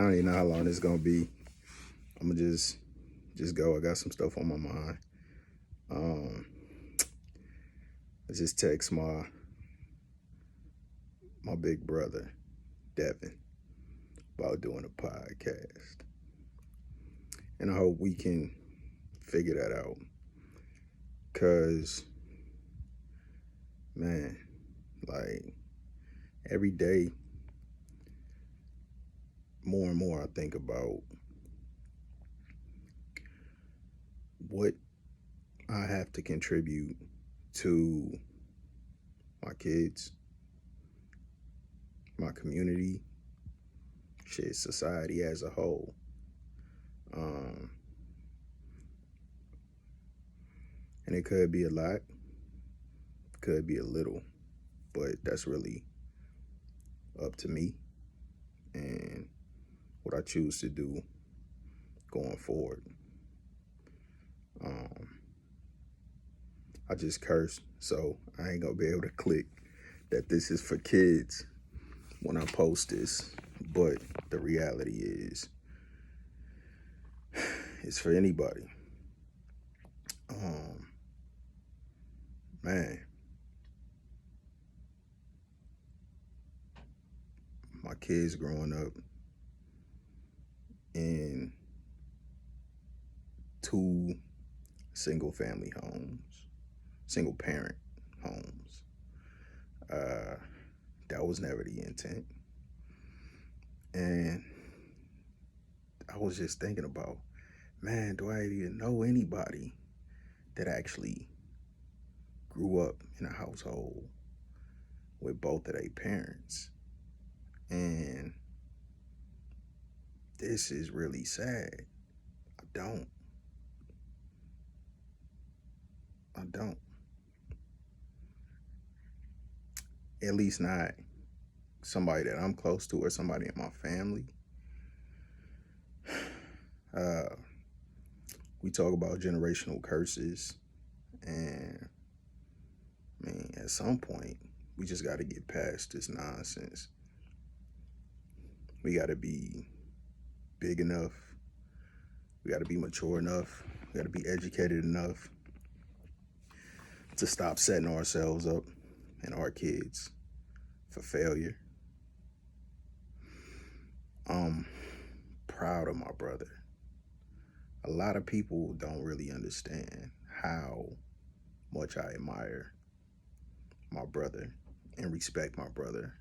don't even know how long this is gonna be. I'm gonna just go. I got some stuff on my mind. Um, I just text my big brother, Devin, about doing a podcast. And I hope we can figure that out. Cause man, like every day more and more I think about what I have to contribute to my kids, my community, shit, society as a whole. Um, and it could be a lot, could be a little, but that's really up to me and what I choose to do going forward. Um, I just cursed, so I ain't gonna be able to click that this is for kids when I post this. But the reality is, it's for anybody. Um, man, my kids growing up in two single family homes, single parent homes. That was never the intent. And I was just thinking about, man, do I even know anybody that actually grew up in a household with both of their parents? And this is really sad. I don't. At least not somebody that I'm close to or somebody in my family. Uh, we talk about generational curses, and I mean, at some point, we just got to get past this nonsense. We got to be big enough. We got to be mature enough. We got to be educated enough to stop setting ourselves up and our kids for failure. I'm proud of my brother. A lot of people don't really understand how much I admire my brother and respect my brother,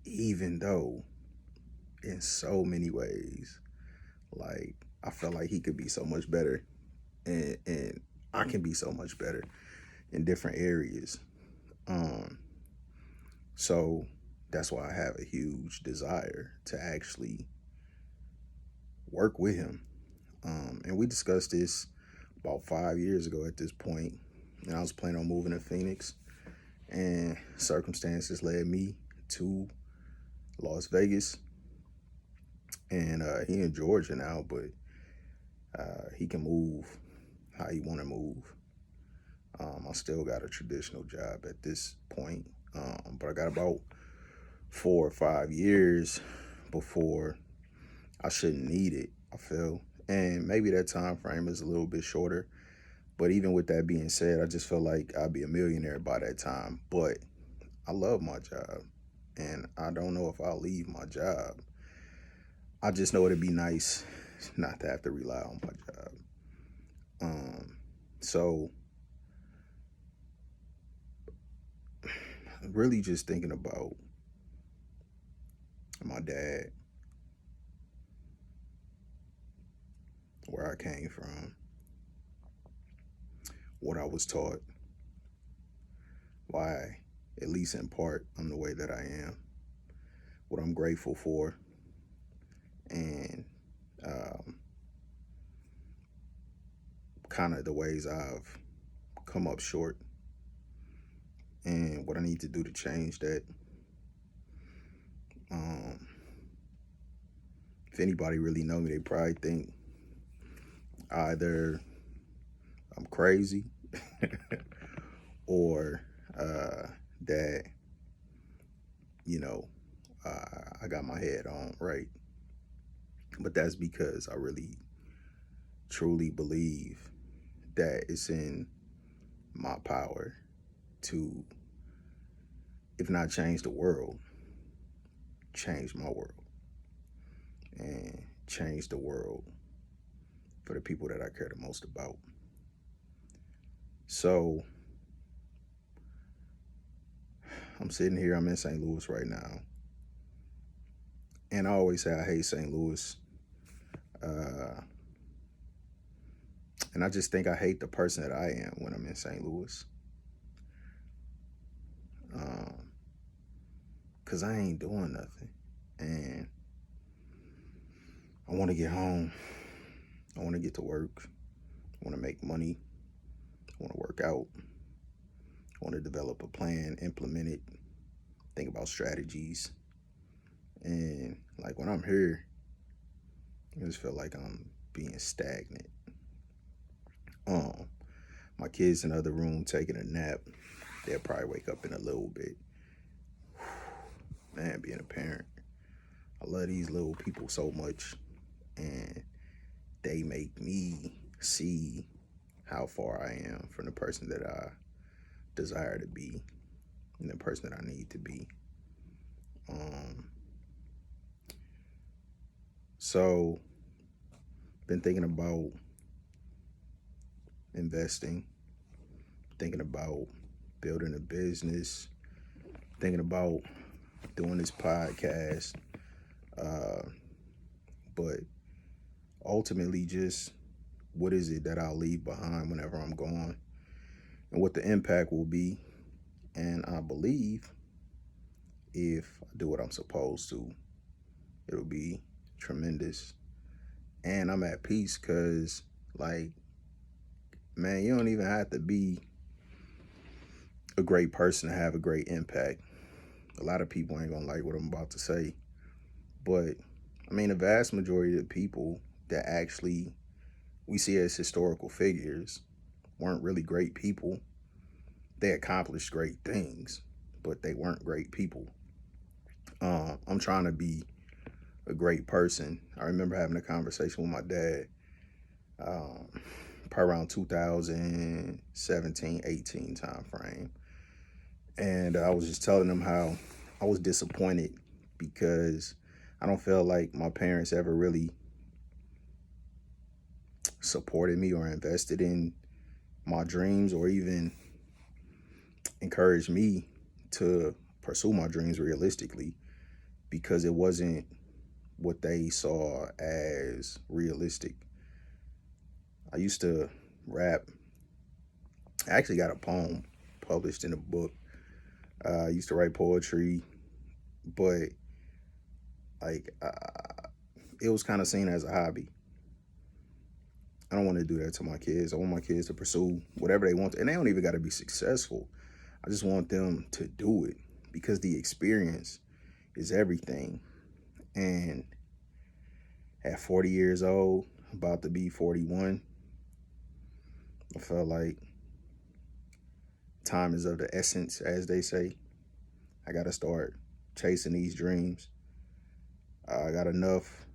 even though in so many ways, like, I felt like he could be so much better, and I can be so much better in different areas. Um, so that's why I have a huge desire to actually work with him. And we discussed this about 5 years ago at this point, and I was planning on moving to Phoenix, and circumstances led me to Las Vegas. And he in Georgia now, but he can move how he want to move. I still got a traditional job at this point, but I got about 4 or 5 years before I shouldn't need it, I feel. And maybe that time frame is a little bit shorter. But even with that being said, I just feel like I'll be a millionaire by that time. But I love my job, and I don't know if I'll leave my job. I just know it'd be nice not to have to rely on my job. So really just thinking about my dad, where I came from, what I was taught, why, at least in part, I'm the way that I am, what I'm grateful for, and kind of the ways I've come up short, and what I need to do to change that. If anybody really know me, they probably think either I'm crazy or that, you know, I got my head on right. But that's because I really truly believe that it's in my power to, if not change the world, change my world and change the world for the people that I care the most about. So I'm sitting here, I'm in St. Louis right now. And I always say I hate St. Louis. Uh, and I just think I hate the person that I am when I'm in St. Louis. Because I ain't doing nothing. And I want to get home. I want to get to work. I want to make money. I want to work out. I want to develop a plan, implement it, think about strategies. And like when I'm here, I just feel like I'm being stagnant. Um, my kids in the other room taking a nap. They'll probably wake up in a little bit. Man, being a parent, I love these little people so much, and they make me see how far I am from the person that I desire to be and the person that I need to be. So, been thinking about investing, thinking about building a business, thinking about doing this podcast, but ultimately just what is it that I'll leave behind whenever I'm gone and what the impact will be. And I believe if I do what I'm supposed to, it'll be tremendous. And I'm at peace because, like, man, you don't even have to be a great person to have a great impact. A lot of people ain't gonna like what I'm about to say, but I mean, the vast majority of the people that actually we see as historical figures weren't really great people. They accomplished great things, but they weren't great people. I'm trying to be a great person. I remember having a conversation with my dad probably around 2017, 18 time frame. And I was just telling him how I was disappointed because I don't feel like my parents ever really supported me or invested in my dreams or even encouraged me to pursue my dreams realistically because it wasn't what they saw as realistic. I used to rap. I actually got a poem published in a book. I used to write poetry, but like it was kind of seen as a hobby. I don't want to do that to my kids. I want my kids to pursue whatever they want to, and they don't even got to be successful. I just want them to do it because the experience is everything. And at 40 years old, about to be 41, I felt like time is of the essence, as they say. I got to start chasing these dreams. I got enough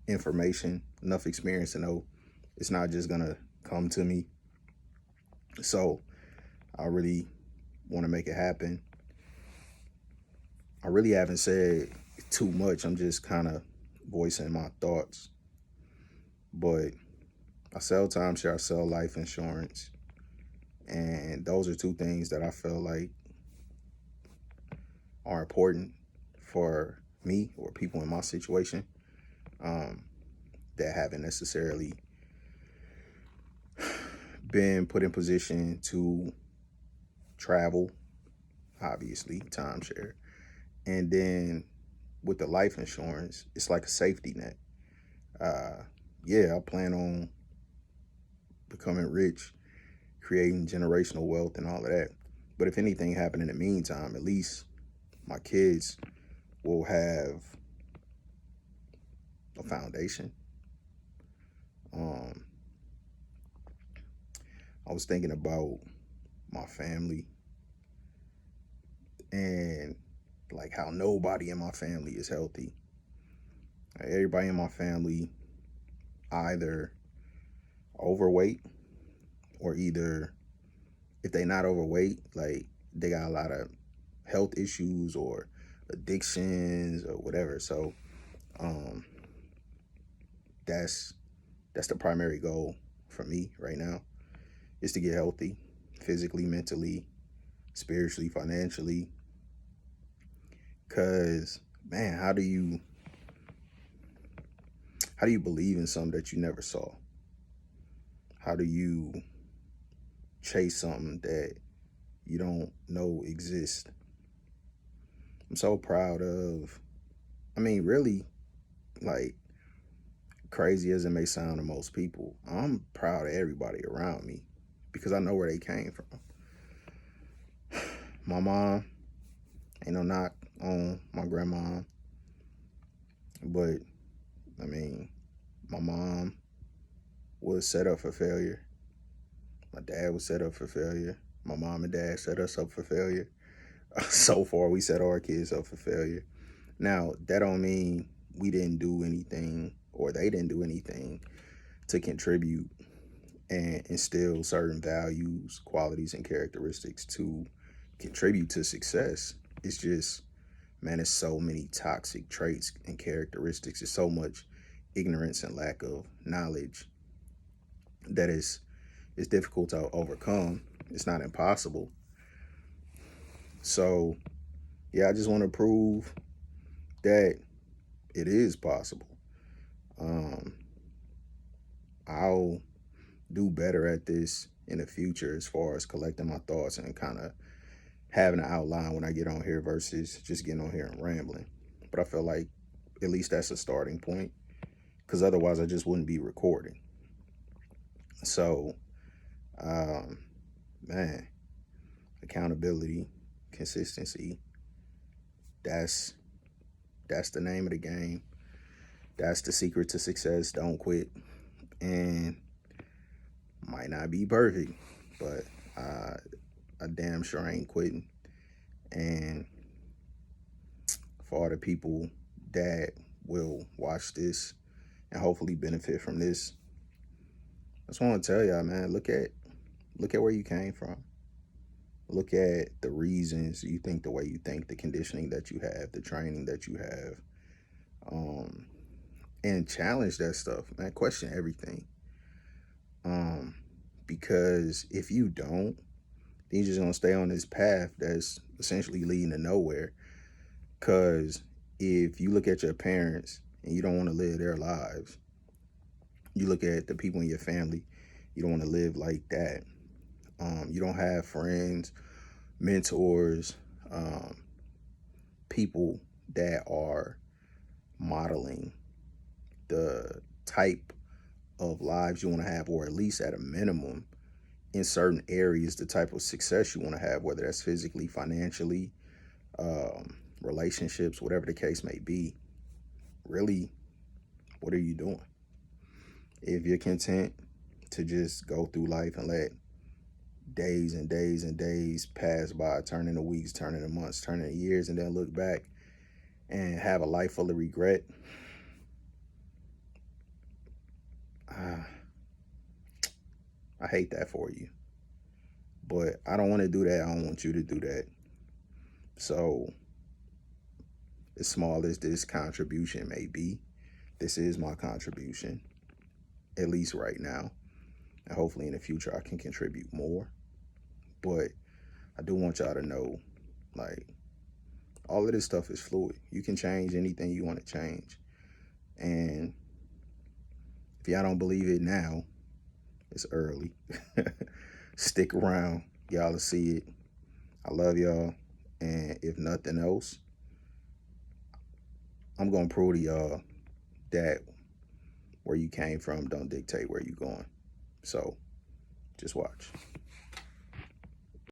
information, enough experience to know it's not just going to come to me. So I really want to make it happen. I really haven't said too much. I'm just kind of voicing my thoughts. But I sell timeshare, I sell life insurance. And those are two things that I feel like are important for me or people in my situation that haven't necessarily been put in position to travel, obviously, timeshare. And then with the life insurance, it's like a safety net. Yeah, I plan on becoming rich, creating generational wealth and all of that. But if anything happened in the meantime, at least my kids will have a foundation. I was thinking about my family and like how nobody in my family is healthy. Everybody in my family either overweight or either if they not overweight, like they got a lot of health issues or addictions or whatever. So um, that's the primary goal for me right now is to get healthy, physically, mentally, spiritually, financially. Cause man, how do you believe in something that you never saw? How do you chase something that you don't know exists? I'm so proud of, I mean, really, like, crazy as it may sound to most people, I'm proud of everybody around me because I know where they came from. My mom, ain't no knock on my grandma, but I mean, my mom was set up for failure. My dad was set up for failure. My mom and dad set us up for failure. So far, we set our kids up for failure. Now, that don't mean we didn't do anything or they didn't do anything to contribute and instill certain values, qualities, and characteristics to contribute to success. It's just, man, it's so many toxic traits and characteristics. It's so much ignorance and lack of knowledge that it's difficult to overcome. It's not impossible. So, yeah, I just want to prove that it is possible. Um, I'll do better at this in the future as far as collecting my thoughts and kind of having an outline when I get on here versus just getting on here and rambling. But I feel like at least that's a starting point because otherwise I just wouldn't be recording. So, um, man, accountability, consistency, that's the name of the game. That's the secret to success. Don't quit. And might not be perfect, but I damn sure ain't quitting. And for all the people that will watch this and hopefully benefit from this, I just want to tell y'all, man, look at where you came from. Look at the reasons you think the way you think, the conditioning that you have, the training that you have, and challenge that stuff, man. Question everything. Because if you don't, then you're just gonna stay on this path that's essentially leading to nowhere. Because if you look at your parents and you don't want to live their lives, you look at the people in your family, you don't want to live like that. You don't have friends, mentors, people that are modeling the type of lives you want to have, or at least at a minimum in certain areas, the type of success you want to have, whether that's physically, financially, relationships, whatever the case may be. Really, what are you doing? If you're content to just go through life and let days and days and days pass by, turn into weeks, turn into months, turn into years, and then look back and have a life full of regret, I hate that for you. But I don't want to do that. I don't want you to do that. So, as small as this contribution may be, this is my contribution, at least right now. And hopefully in the future I can contribute more. But I do want y'all to know, like, all of this stuff is fluid. You can change anything you want to change. And if y'all don't believe it now, it's early. Stick around. Y'all will see it. I love y'all. And if nothing else, I'm going to prove to y'all that where you came from don't dictate where you're going. So just watch.